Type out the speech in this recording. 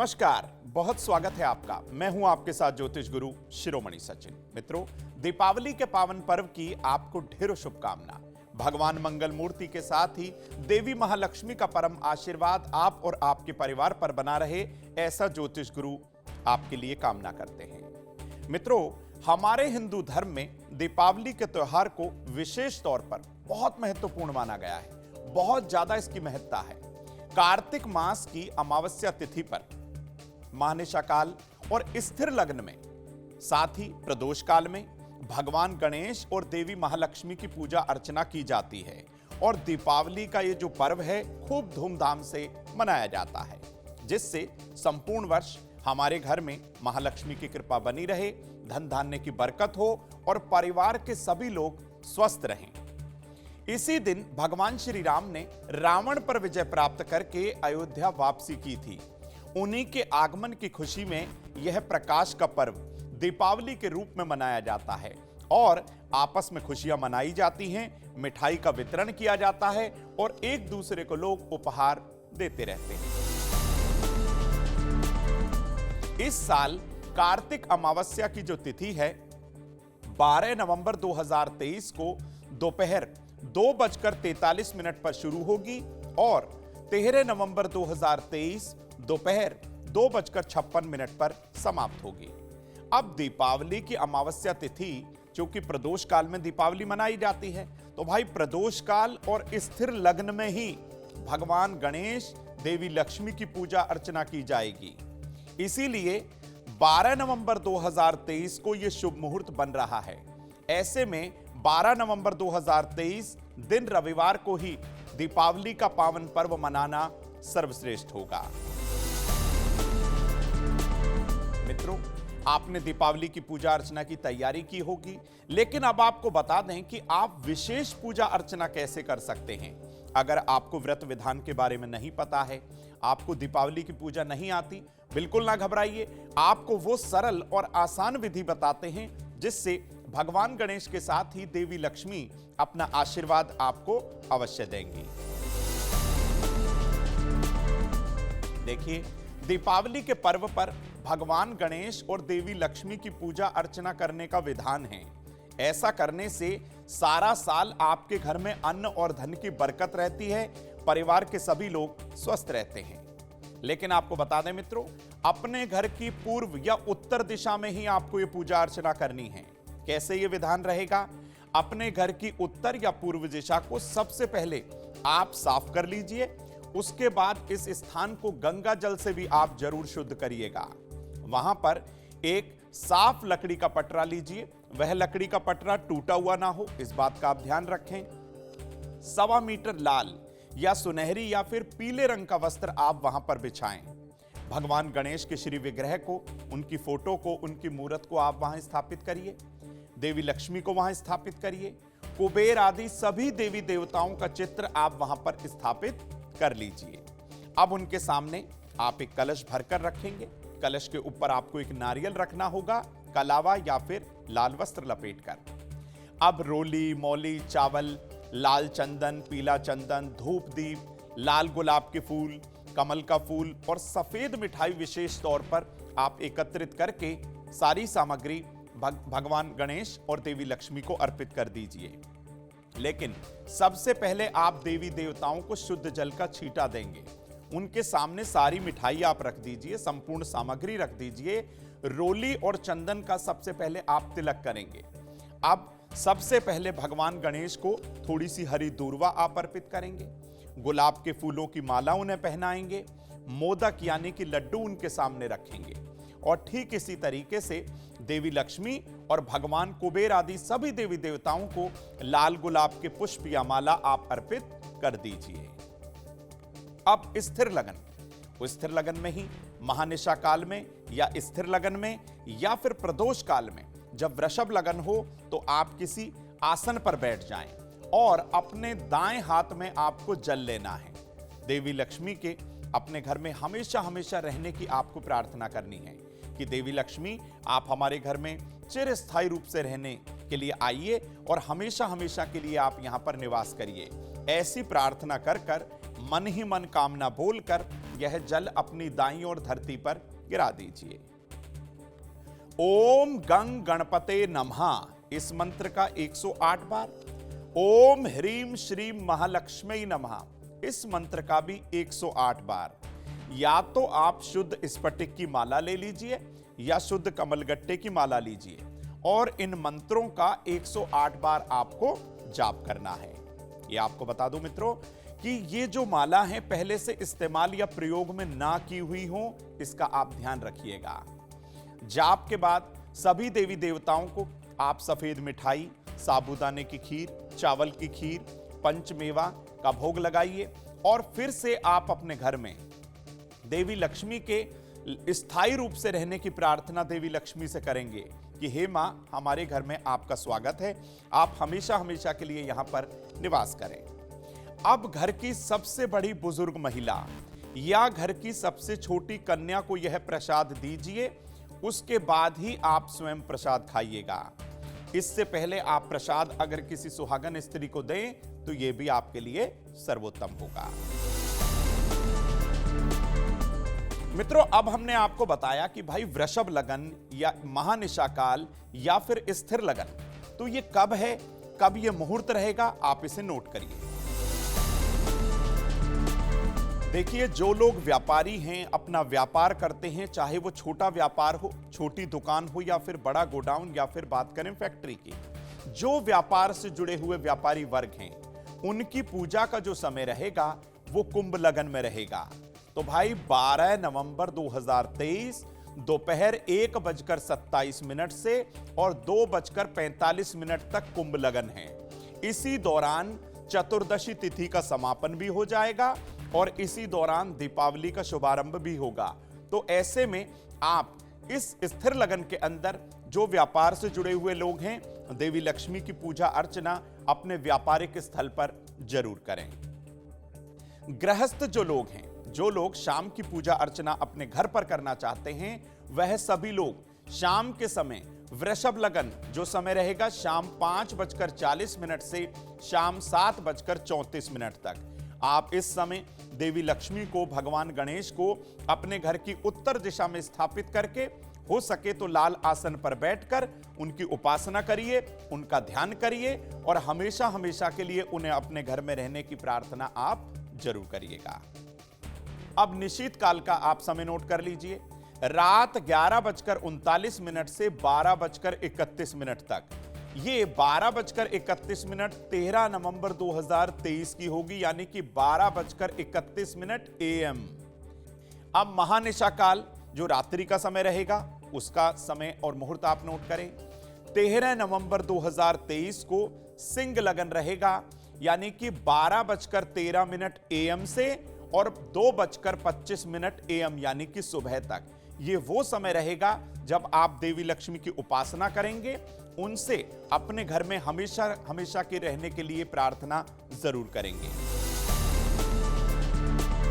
नमस्कार, बहुत स्वागत है आपका। मैं हूं आपके साथ ज्योतिष गुरु शिरोमणि सचिन। मित्रों, दीपावली के पावन पर्व की आपको ढेरों शुभकामना। भगवान मंगल मूर्ति के साथ ही देवी महालक्ष्मी का परम आशीर्वाद आप और आपके परिवार पर बना रहे, ऐसा ज्योतिष गुरु आपके लिए कामना करते हैं। मित्रों, हमारे हिंदू धर्म में दीपावली के त्योहार को विशेष तौर पर बहुत महत्वपूर्ण माना गया है। बहुत ज्यादा इसकी महत्ता है। कार्तिक मास की अमावस्या तिथि पर महानिशा काल और स्थिर लग्न में, साथ ही प्रदोष काल में भगवान गणेश और देवी महालक्ष्मी की पूजा अर्चना की जाती है और दीपावली का ये जो पर्व है खूब धूमधाम से मनाया जाता है, जिससे संपूर्ण वर्ष हमारे घर में महालक्ष्मी की कृपा बनी रहे, धन धान्य की बरकत हो और परिवार के सभी लोग स्वस्थ रहें। इसी दिन भगवान श्री राम ने रावण पर विजय प्राप्त करके अयोध्या वापसी की थी। उन्हीं के आगमन की खुशी में यह प्रकाश का पर्व दीपावली के रूप में मनाया जाता है और आपस में खुशियां मनाई जाती हैं, मिठाई का वितरण किया जाता है और एक दूसरे को लोग उपहार देते रहते हैं। इस साल कार्तिक अमावस्या की जो तिथि है 12 नवंबर 2023 को दोपहर 2:43 पर शुरू होगी और 13 नवंबर 2023 दोपहर 2:56 पर समाप्त होगी। अब दीपावली की अमावस्या तिथि, चूंकि प्रदोष काल में दीपावली मनाई जाती है, तो भाई प्रदोष काल और स्थिर लग्न में ही भगवान गणेश, देवी लक्ष्मी की पूजा अर्चना की जाएगी। इसीलिए 12 नवंबर 2023 को यह शुभ मुहूर्त बन रहा है। ऐसे में 12 नवंबर 2023 दिन रविवार को ही दीपावली का पावन पर्व मनाना सर्वश्रेष्ठ होगा। मित्रों, आपने दीपावली की पूजा अर्चना की तैयारी की होगी, लेकिन अब आपको बता दें कि आप विशेष पूजा अर्चना कैसे कर सकते हैं। अगर आपको व्रत विधान के बारे में नहीं पता है, आपको दीपावली की पूजा नहीं आती, बिल्कुल ना घबराइए। आपको वो सरल और आसान विधि बताते हैं जिससे भगवान गणेश के साथ ही देवी लक्ष्मी अपना आशीर्वाद आपको अवश्य देंगी। देखिए, दीपावली के पर्व पर भगवान गणेश और देवी लक्ष्मी की पूजा अर्चना करने का विधान है। ऐसा करने से सारा साल आपके घर में अन्न और धन की बरकत रहती है, परिवार के सभी लोग स्वस्थ रहते हैं। लेकिन आपको बता दें मित्रों, अपने घर की पूर्व या उत्तर दिशा में ही आपको ये पूजा अर्चना करनी है। कैसे ये विधान रहेगा? अपने घर की उत्तर या पूर्व दिशा को सबसे पहले आप साफ कर लीजिए। उसके बाद इस स्थान को गंगा जल से भी आप जरूर शुद्ध करिएगा। वहां पर एक साफ लकड़ी का पटरा लीजिए। वह लकड़ी का पटरा टूटा हुआ ना हो, इस बात का आप ध्यान रखें। 1.25 मीटर लाल या सुनहरी या फिर पीले रंग का वस्त्र आप वहां पर बिछाएं। भगवान गणेश के श्री विग्रह को, उनकी फोटो को, उनकी मूर्त को आप वहां स्थापित करिए। देवी लक्ष्मी को वहां स्थापित करिए। कुबेर आदि सभी देवी देवताओं का चित्र आप वहां पर स्थापित कर लीजिए। अब उनके सामने आप एक कलश भरकर रखेंगे। कलश के ऊपर आपको एक नारियल रखना होगा, कलावा या फिर लाल वस्त्र लपेटकर। अब रोली, मौली, चावल, लाल चंदन, पीला चंदन, धूप दीप, लाल गुलाब के फूल, कमल का फूल और सफेद मिठाई विशेष तौर पर आप एकत्रित करके सारी सामग्री भगवान गणेश और देवी लक्ष्मी को अर्पित कर दीजिए। लेकिन सबसे पहले आप देवी देवताओं को शुद्ध जल का छींटा देंगे। उनके सामने सारी मिठाई आप रख दीजिए, संपूर्ण सामग्री रख दीजिए। रोली और चंदन का सबसे पहले आप तिलक करेंगे। अब सबसे पहले भगवान गणेश को थोड़ी सी हरी दूर्वा आप अर्पित करेंगे। गुलाब के फूलों की माला उन्हें पहनाएंगे। मोदक यानी कि लड्डू उनके सामने रखेंगे और ठीक इसी तरीके से देवी लक्ष्मी और भगवान कुबेर आदि सभी देवी देवताओं को लाल गुलाब के पुष्प या माला आप अर्पित कर दीजिए। अब स्थिर लगन, उस स्थिर लगन में ही महानिशा काल में या स्थिर लगन में या फिर प्रदोष काल में जब वृषभ लगन हो तो आप किसी आसन पर बैठ जाएं और अपने दाएं हाथ में आपको जल लेना है। देवी लक्ष्मी के अपने घर में हमेशा हमेशा रहने की आपको प्रार्थना करनी है कि देवी लक्ष्मी आप हमारे घर में चिरस्थायी रूप से रहने के लिए आइए और हमेशा हमेशा के लिए आप यहां पर निवास करिए। ऐसी प्रार्थना कर कर मन ही मन कामना बोलकर यह जल अपनी दाईं ओर धरती पर गिरा दीजिए। ओम गंग गणपते नमः इस मंत्र का 108 बार, ओम ह्रीम श्रीम महालक्ष्मी नमः इस मंत्र का भी 108 बार। या तो आप शुद्ध स्फटिक की माला ले लीजिए या शुद्ध कमलगट्टे की माला लीजिए और इन मंत्रों का 108 बार आपको जाप करना है। ये आपको बता दूं मित्रों कि ये जो माला है पहले से इस्तेमाल या प्रयोग में ना की हुई हो, इसका आप ध्यान रखिएगा। जाप के बाद सभी देवी देवताओं को आप सफेद मिठाई, साबूदाने की खीर, चावल की खीर, पंचमेवा का भोग लगाइए और फिर से आप अपने घर में देवी लक्ष्मी के स्थायी रूप से रहने की प्रार्थना देवी लक्ष्मी से करेंगे कि हे मां, हमारे घर में आपका स्वागत है, आप हमेशा हमेशा के लिए यहां पर निवास करें। अब घर की सबसे बड़ी बुजुर्ग महिला या घर की सबसे छोटी कन्या को यह प्रसाद दीजिए, उसके बाद ही आप स्वयं प्रसाद खाइएगा। इससे पहले आप प्रसाद अगर किसी सुहागन स्त्री को दें तो यह भी आपके लिए सर्वोत्तम होगा। मित्रों, अब हमने आपको बताया कि भाई वृषभ लगन या महानिशा काल या फिर स्थिर लगन, तो ये कब है, कब ये मुहूर्त रहेगा, आप इसे नोट करिए। देखिए, जो लोग व्यापारी हैं, अपना व्यापार करते हैं, चाहे वो छोटा व्यापार हो, छोटी दुकान हो या फिर बड़ा गोडाउन या फिर बात करें फैक्ट्री की, जो व्यापार से जुड़े हुए व्यापारी वर्ग हैं, उनकी पूजा का जो समय रहेगा वो कुंभ लगन में रहेगा। तो भाई 12 नवंबर 2023 दोपहर 1:27 से और 2:45 तक कुंभ लगन है। इसी दौरान चतुर्दशी तिथि का समापन भी हो जाएगा और इसी दौरान दीपावली का शुभारंभ भी होगा। तो ऐसे में आप इस स्थिर लगन के अंदर जो व्यापार से जुड़े हुए लोग हैं, देवी लक्ष्मी की पूजा अर्चना अपने व्यापारिक स्थल पर जरूर करें। गृहस्थ जो लोग हैं, जो लोग शाम की पूजा अर्चना अपने घर पर करना चाहते हैं, वह सभी लोग शाम के समय वृषभ लगन जो समय रहेगा शाम 5:40 से शाम 7:34 तक, आप इस समय देवी लक्ष्मी को, भगवान गणेश को अपने घर की उत्तर दिशा में स्थापित करके, हो सके तो लाल आसन पर बैठकर उनकी उपासना करिए, उनका ध्यान करिए और हमेशा हमेशा के लिए उन्हें अपने घर में रहने की प्रार्थना आप जरूर करिएगा। अब निश्चित काल का आप समय नोट कर लीजिए। रात 11:39 से 12:31 तक, ये 12:31 13 नवंबर 2023 की होगी, यानी कि 12:31 AM। अब महानिशा काल जो रात्रि का समय रहेगा, उसका समय और मुहूर्त आप नोट करें। 13 नवंबर 2023 को सिंह लगन रहेगा, यानी कि 12:13 AM से और 2:25 AM यानी कि सुबह तक। ये वो समय रहेगा जब आप देवी लक्ष्मी की उपासना करेंगे, उनसे अपने घर में हमेशा हमेशा के रहने के लिए प्रार्थना जरूर करेंगे।